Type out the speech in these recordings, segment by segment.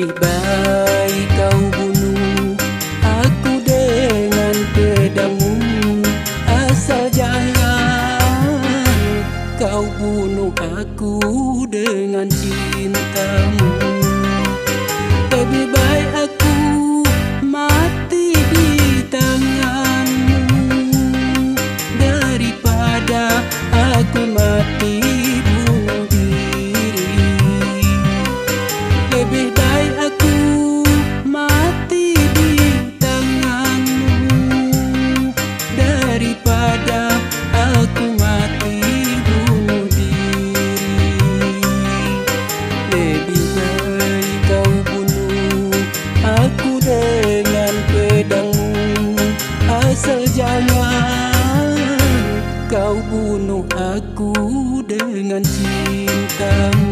Lebih baik kau bunuh aku dengan pedangmu, asal jangan kau bunuh aku dengan cintamu. Lebih baik aku mati di tanganmu daripada aku mati bunuh diri. Lebih baik aku mati di tanganmu daripada aku mati bunuh diri. Lebih baik kau bunuh aku dengan pedangmu, asal jangan kau bunuh aku dengan cintamu.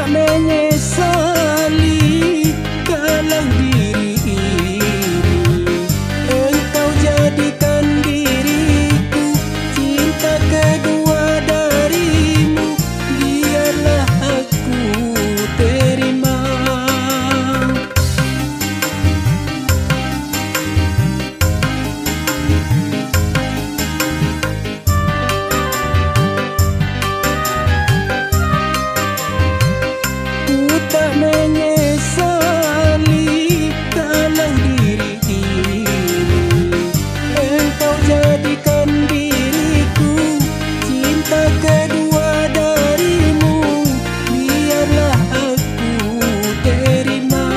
Menyesali kalau diri ini engkau jadikan diriku cinta kedua darimu, biarlah aku terima. Tak menyesali kalau diri ini engkau jadikan diriku cinta kedua darimu, biarlah aku terima.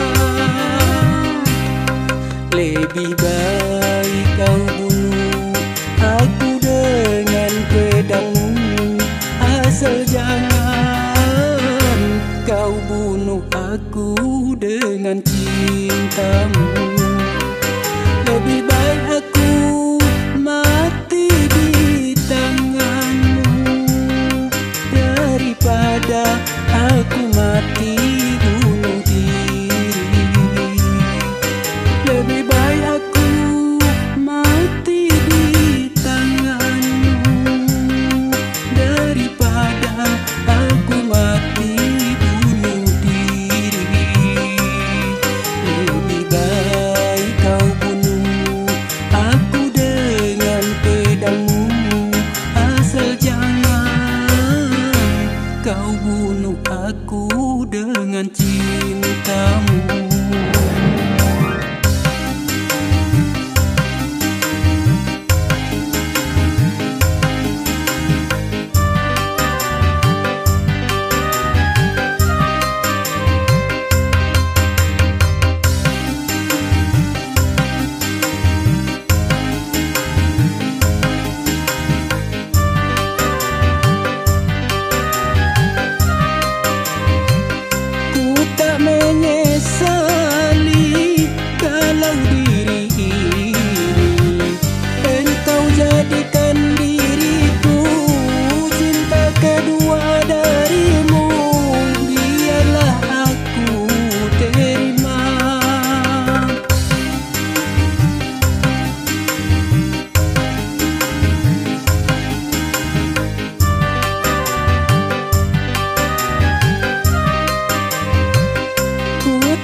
Lebih baik kau bunuh aku dengan pedangmu, asal jangan kau bunuh aku dengan cintamu. Lebih baik aku mati di tanganmu daripada aku mati bunuh diri. Lebih baik aku mati di tanganmu daripada aku mati bunuh diri. Lebih baik kau bunuh aku dengan pedangmu, asal jangan kau bunuh aku dengan cintamu. Menyesali kalau diri ini engkau jadikan diriku cinta kedua darimu, biarlah aku terima.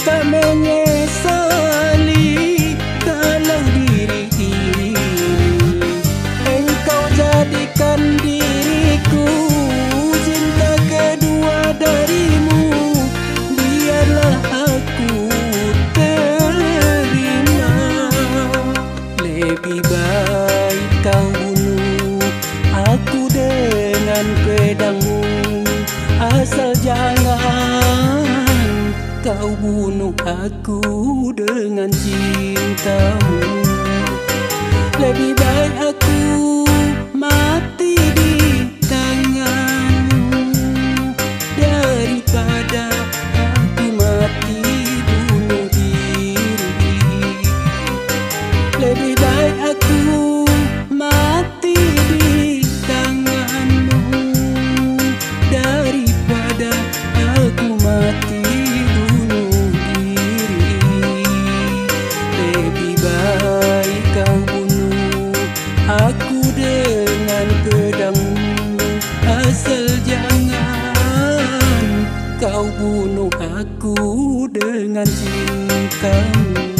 Tak menyesali kalau diri ini engkau jadikan diriku cinta kedua darimu, biarlah aku terima. Lebih baik kau bunuh aku dengan pedangmu, asal jangan kau bunuh aku dengan cintamu. Lebih baik aku mati di tanganmu daripada aku mati bunuh diri. dengan cintamu.